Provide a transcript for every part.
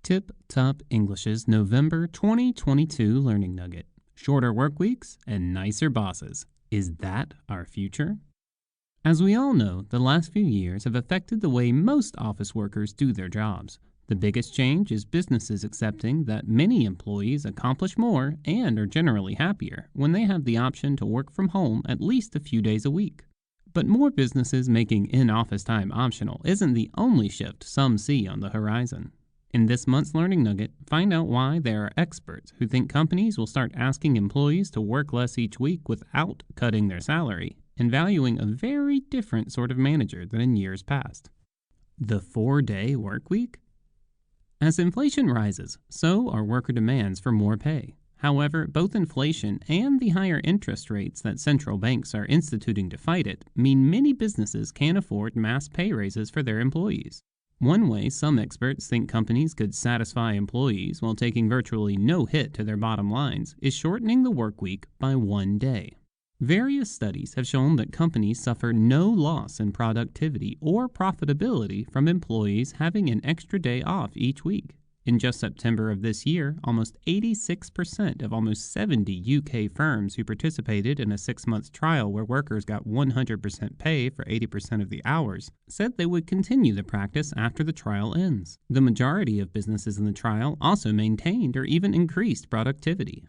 Tip Top English's November 2022 Learning Nugget. Shorter work weeks and nicer bosses. Is that our future? As we all know, the last few years have affected the way most office workers do their jobs. The biggest change is businesses accepting that many employees accomplish more and are generally happier when they have the option to work from home at least a few days a week. But more businesses making in-office time optional isn't the only shift some see on the horizon. In this month's Learning Nugget, find out why there are experts who think companies will start asking employees to work less each week without cutting their salary and valuing a very different sort of manager than in years past. The 4-day work week? As inflation rises, so are worker demands for more pay. However, both inflation and the higher interest rates that central banks are instituting to fight it mean many businesses can't afford mass pay raises for their employees. One way some experts think companies could satisfy employees while taking virtually no hit to their bottom lines is shortening the work week by 1 day. Various studies have shown that companies suffer no loss in productivity or profitability from employees having an extra day off each week. In just September of this year, almost 86% of almost 70 UK firms who participated in a 6-month trial where workers got 100% pay for 80% of the hours said they would continue the practice after the trial ends. The majority of businesses in the trial also maintained or even increased productivity.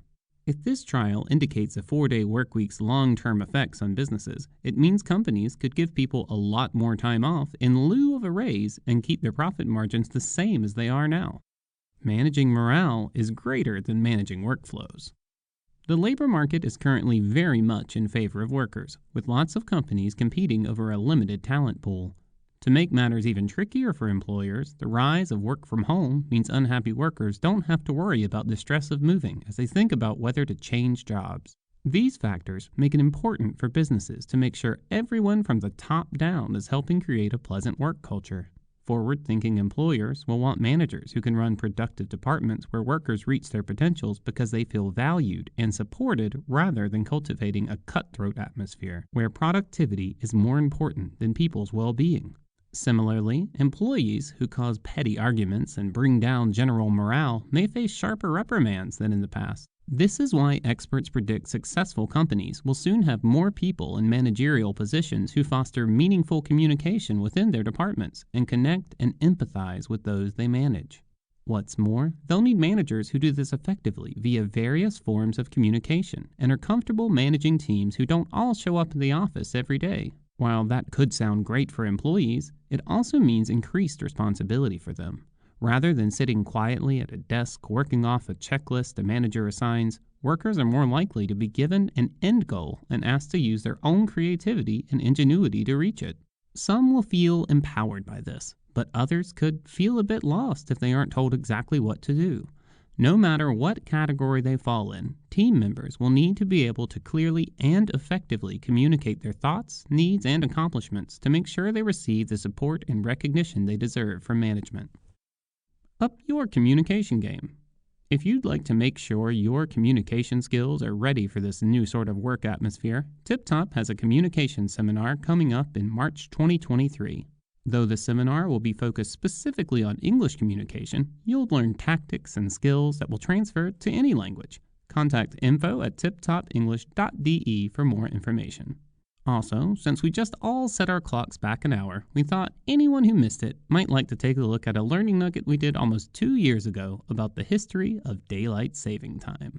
If this trial indicates a 4-day workweek's long-term effects on businesses, it means companies could give people a lot more time off in lieu of a raise and keep their profit margins the same as they are now. Managing morale is greater than managing workflows. The labor market is currently very much in favor of workers, with lots of companies competing over a limited talent pool. To make matters even trickier for employers, the rise of work from home means unhappy workers don't have to worry about the stress of moving as they think about whether to change jobs. These factors make it important for businesses to make sure everyone from the top down is helping create a pleasant work culture. Forward-thinking employers will want managers who can run productive departments where workers reach their potentials because they feel valued and supported rather than cultivating a cutthroat atmosphere where productivity is more important than people's well-being. Similarly, employees who cause petty arguments and bring down general morale may face sharper reprimands than in the past. This is why experts predict successful companies will soon have more people in managerial positions who foster meaningful communication within their departments and connect and empathize with those they manage. What's more, they'll need managers who do this effectively via various forms of communication and are comfortable managing teams who don't all show up in the office every day. While that could sound great for employees, it also means increased responsibility for them. Rather than sitting quietly at a desk working off a checklist a manager assigns, workers are more likely to be given an end goal and asked to use their own creativity and ingenuity to reach it. Some will feel empowered by this, but others could feel a bit lost if they aren't told exactly what to do. No matter what category they fall in, team members will need to be able to clearly and effectively communicate their thoughts, needs, and accomplishments to make sure they receive the support and recognition they deserve from management. Up your communication game. If you'd like to make sure your communication skills are ready for this new sort of work atmosphere, TipTop has a communication seminar coming up in March 2023. Though the seminar will be focused specifically on English communication, you'll learn tactics and skills that will transfer to any language. Contact info@tiptopenglish.de for more information. Also, since we just all set our clocks back an hour, we thought anyone who missed it might like to take a look at a Learning Nugget we did almost 2 years ago about the history of daylight saving time.